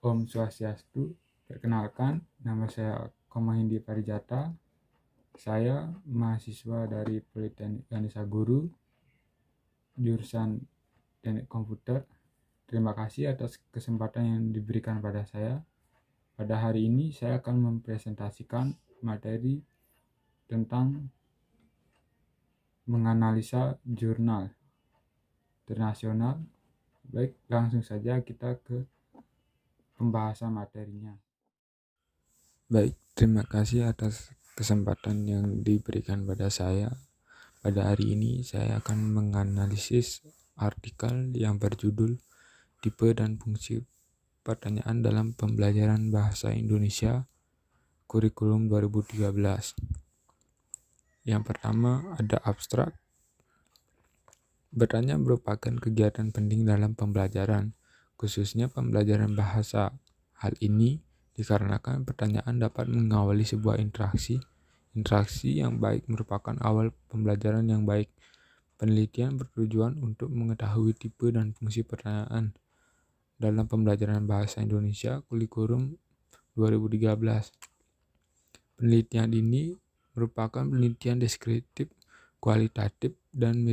Om Swastiastu. Perkenalkan, nama saya Komahindi Parijata. Saya mahasiswa dari Politeknik Ganesha Guru, jurusan Teknik Komputer. Terima kasih atas kesempatan yang diberikan pada saya. Pada hari ini saya akan mempresentasikan materi tentang menganalisa jurnal internasional. Baik, langsung saja kita ke pembahasan materinya. Baik, terima kasih atas kesempatan yang diberikan pada saya. Pada hari ini saya akan menganalisis artikel yang berjudul Tipe dan Fungsi Pertanyaan dalam Pembelajaran Bahasa Indonesia Kurikulum 2013. Yang pertama ada abstrak. Bertanya merupakan kegiatan penting dalam pembelajaran, khususnya pembelajaran bahasa. Hal ini dikarenakan pertanyaan dapat mengawali sebuah interaksi. Interaksi yang baik merupakan awal pembelajaran yang baik. Penelitian bertujuan untuk mengetahui tipe dan fungsi pertanyaan dalam pembelajaran bahasa Indonesia kurikulum 2013. Penelitian ini merupakan penelitian deskriptif, kualitatif, dan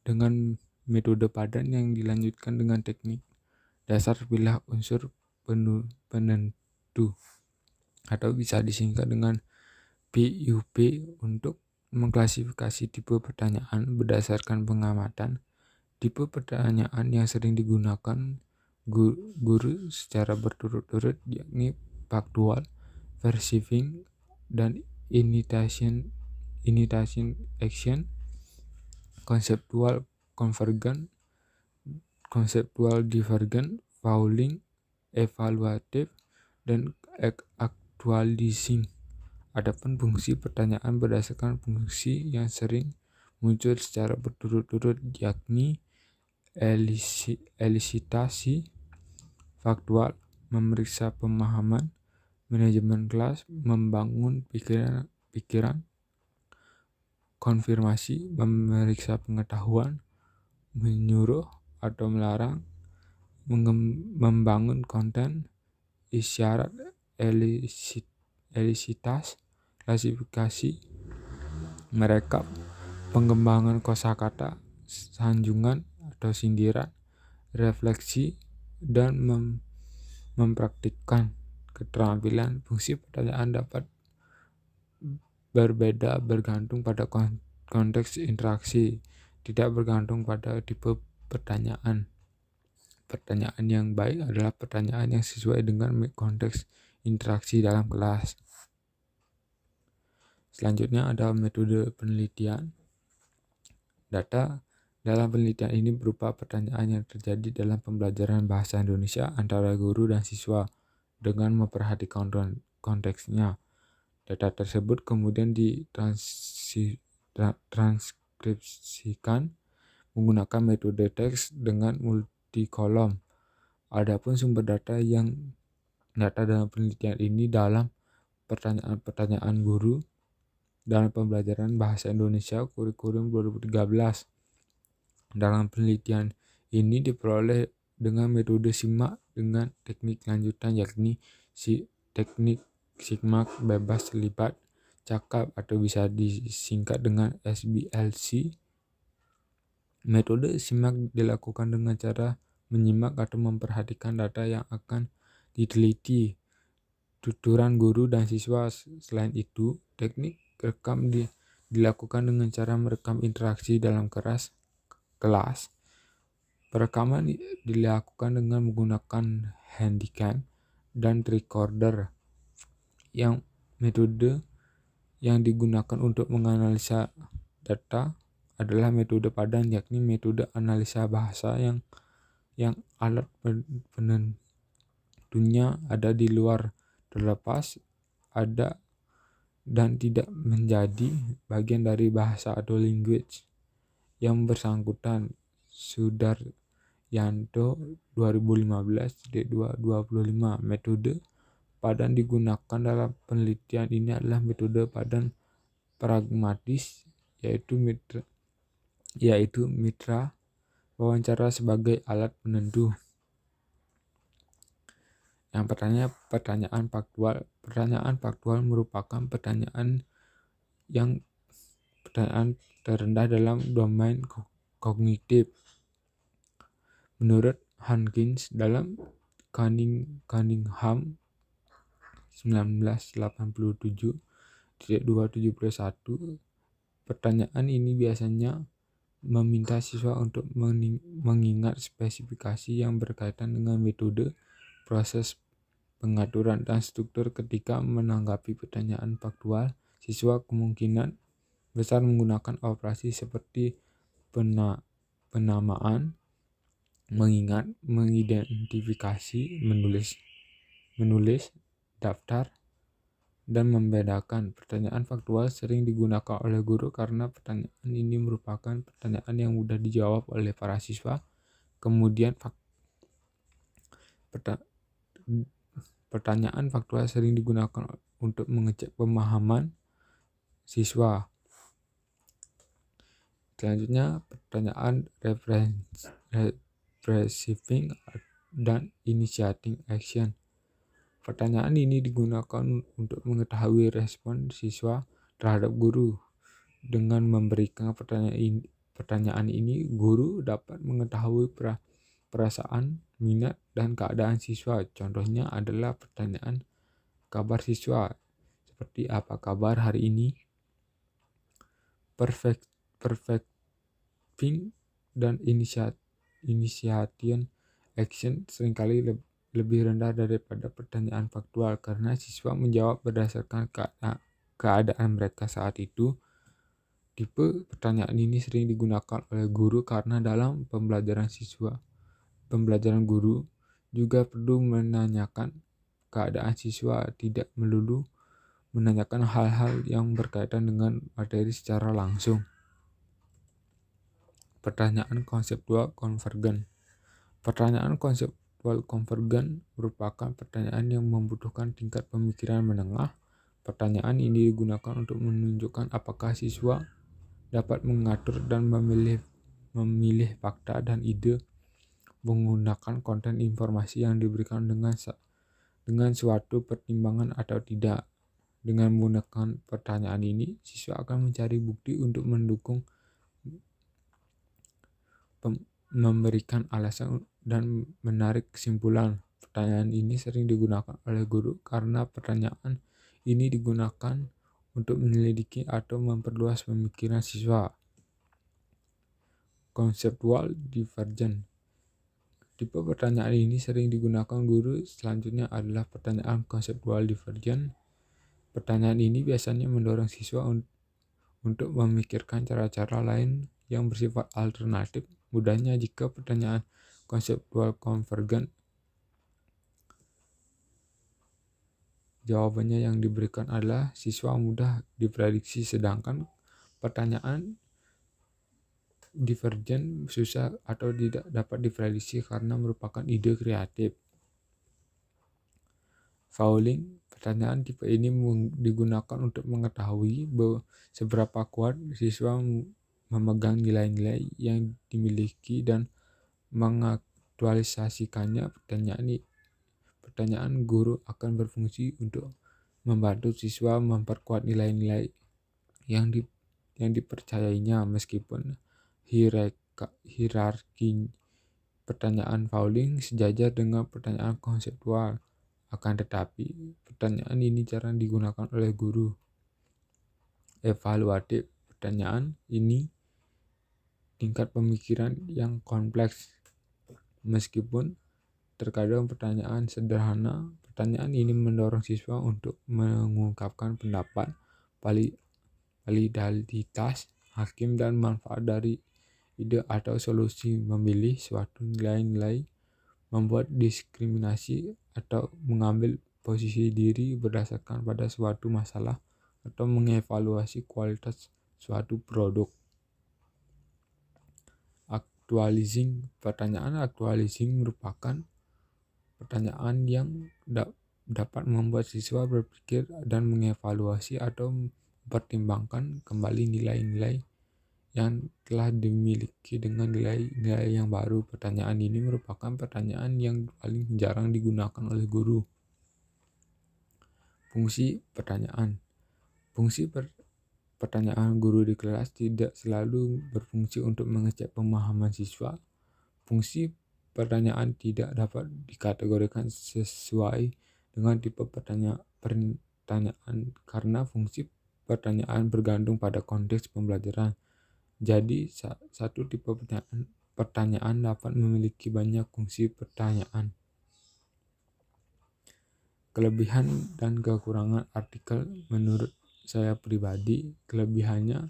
dengan metode padan yang dilanjutkan dengan teknik dasar pilah unsur penentu atau bisa disingkat dengan PUP untuk mengklasifikasi tipe pertanyaan berdasarkan pengamatan. Tipe pertanyaan yang sering digunakan guru secara berturut-turut yakni faktual, perceiving, dan initiation action, konseptual convergent, konseptual divergent, fouling, evaluative, dan actualizing. Adapun fungsi pertanyaan berdasarkan fungsi yang sering muncul secara berturut-turut yakni elisitasi, faktual, memeriksa pemahaman, manajemen kelas, membangun pikiran, konfirmasi, memeriksa pengetahuan, menyuruh atau melarang, membangun konten, isyarat, elisitas, klasifikasi, merekap, pengembangan kosakata, sanjungan atau sindiran, refleksi, dan mempraktikkan. Keterampilan fungsi pertanyaan dapat berbeda bergantung pada konteks interaksi, tidak bergantung pada tipe pertanyaan. Pertanyaan yang baik adalah pertanyaan yang sesuai dengan konteks interaksi dalam kelas. Selanjutnya ada metode penelitian. Data dalam penelitian ini berupa pertanyaan yang terjadi dalam pembelajaran bahasa Indonesia antara guru dan siswa dengan memperhatikan konteksnya. Data tersebut kemudian ditranskripsikan menggunakan metode teks dengan multikolom. Adapun sumber data dalam penelitian ini dalam pertanyaan-pertanyaan guru dalam pembelajaran bahasa Indonesia kurikulum 2013. Dalam penelitian ini diperoleh dengan metode simak dengan teknik lanjutan yakni teknik simak bebas lipat cakap atau bisa disingkat dengan SBLC. Metode simak dilakukan dengan cara menyimak atau memperhatikan data yang akan diteliti tuturan guru dan siswa. Selain itu, teknik rekam dilakukan dengan cara merekam interaksi dalam kelas. Perekaman dilakukan dengan menggunakan handycam dan recorder. Yang metode yang digunakan untuk menganalisa data adalah metode padan yakni metode analisa bahasa yang alat penentunya ada di luar, terlepas, ada, dan tidak menjadi bagian dari bahasa atau language yang bersangkutan. Sudaryanto 2015-225. Metode padan digunakan dalam penelitian ini adalah metode padan pragmatis, yaitu mitra wawancara sebagai alat penentu. Yang pertama, pertanyaan faktual. Pertanyaan faktual merupakan pertanyaan terendah dalam domain kognitif. Menurut Hankins dalam Cunningham 1987-271, pertanyaan ini biasanya meminta siswa untuk mengingat spesifikasi yang berkaitan dengan metode, proses pengaturan, dan struktur. Ketika menanggapi pertanyaan faktual, siswa kemungkinan besar menggunakan operasi seperti penamaan, mengingat, mengidentifikasi, menulis, daftar, dan membedakan. Pertanyaan faktual sering digunakan oleh guru karena pertanyaan ini merupakan pertanyaan yang mudah dijawab oleh para siswa. Kemudian pertanyaan faktual sering digunakan untuk mengecek pemahaman siswa. Selanjutnya, pertanyaan receiving dan initiating action. Pertanyaan ini digunakan untuk mengetahui respon siswa terhadap guru. Dengan memberikan pertanyaan ini, guru dapat mengetahui perasaan, minat, dan keadaan siswa. Contohnya adalah pertanyaan kabar siswa, seperti apa kabar hari ini. Perfecting dan initiation action seringkali lebih rendah daripada pertanyaan faktual karena siswa menjawab berdasarkan keadaan mereka saat itu. Tipe pertanyaan ini sering digunakan oleh guru karena dalam pembelajaran guru juga perlu menanyakan keadaan siswa, tidak melulu menanyakan hal-hal yang berkaitan dengan materi secara langsung. Pertanyaan konseptual konvergen. Pertanyaan konseptual konvergen merupakan pertanyaan yang membutuhkan tingkat pemikiran menengah. Pertanyaan ini digunakan untuk menunjukkan apakah siswa dapat mengatur dan memilih fakta dan ide, menggunakan konten informasi yang diberikan dengan suatu pertimbangan atau tidak. Dengan menggunakan pertanyaan ini, siswa akan mencari bukti untuk mendukung, memberikan alasan, dan menarik kesimpulan. Pertanyaan ini sering digunakan oleh guru karena pertanyaan ini digunakan untuk menyelidiki atau memperluas pemikiran siswa. Conceptual divergent. Tipe pertanyaan ini sering digunakan guru. Selanjutnya adalah pertanyaan conceptual divergent. Pertanyaan ini biasanya mendorong siswa untuk memikirkan cara-cara lain yang bersifat alternatif. Mudahnya, jika pertanyaan konseptual konvergen, jawabannya yang diberikan adalah siswa mudah diprediksi, sedangkan pertanyaan divergen susah atau tidak dapat diprediksi karena merupakan ide kreatif. Fouling. Pertanyaan tipe ini digunakan untuk mengetahui seberapa kuat siswa memegang nilai-nilai yang dimiliki dan mengaktualisasikannya. Pertanyaan guru akan berfungsi untuk membantu siswa memperkuat nilai-nilai yang dipercayainya. Meskipun hierarki pertanyaan fouling sejajar dengan pertanyaan konseptual, akan tetapi pertanyaan ini jarang digunakan oleh guru. Evaluatif. Pertanyaan ini tingkat pemikiran yang kompleks. Meskipun terkadang pertanyaan sederhana, pertanyaan ini mendorong siswa untuk mengungkapkan pendapat, validitas, hakim, dan manfaat dari ide atau solusi, memilih suatu nilai-nilai, membuat diskriminasi, atau mengambil posisi diri berdasarkan pada suatu masalah, atau mengevaluasi kualitas suatu produk. Actualizing. Pertanyaan actualizing merupakan pertanyaan yang dapat membuat siswa berpikir dan mengevaluasi atau mempertimbangkan kembali nilai-nilai yang telah dimiliki dengan nilai-nilai yang baru. Pertanyaan ini merupakan pertanyaan yang paling jarang digunakan oleh guru. Fungsi pertanyaan. Fungsi pertanyaan guru di kelas tidak selalu berfungsi untuk mengecek pemahaman siswa. Fungsi pertanyaan tidak dapat dikategorikan sesuai dengan tipe pertanyaan karena fungsi pertanyaan bergantung pada konteks pembelajaran. Jadi, satu tipe pertanyaan dapat memiliki banyak fungsi pertanyaan. Kelebihan dan kekurangan artikel menurut saya pribadi, kelebihan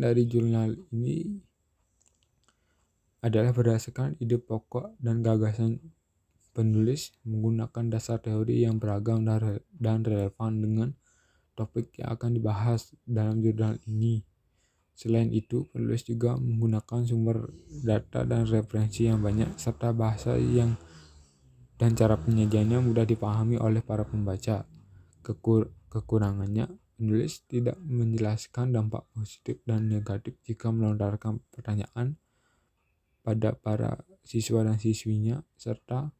dari jurnal ini adalah berdasarkan ide pokok dan gagasan penulis menggunakan dasar teori yang beragam dan relevan dengan topik yang akan dibahas dalam jurnal ini. Selain itu, penulis juga menggunakan sumber data dan referensi yang banyak serta bahasa dan cara penyajiannya mudah dipahami oleh para pembaca. Kekurangannya, penulis tidak menjelaskan dampak positif dan negatif jika melontarkan pertanyaan pada para siswa dan siswinya, serta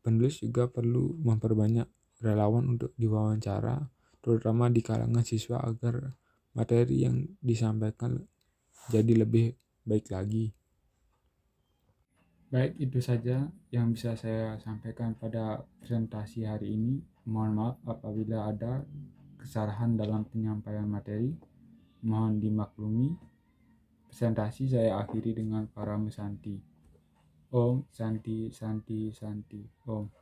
penulis juga perlu memperbanyak relawan untuk diwawancara, terutama di kalangan siswa agar materi yang disampaikan jadi lebih baik lagi. Baik, itu saja yang bisa saya sampaikan pada presentasi hari ini. Mohon maaf apabila ada kesalahan dalam penyampaian materi. Mohon dimaklumi. Presentasi saya akhiri dengan para Santi. Om Santi Santi Santi Om.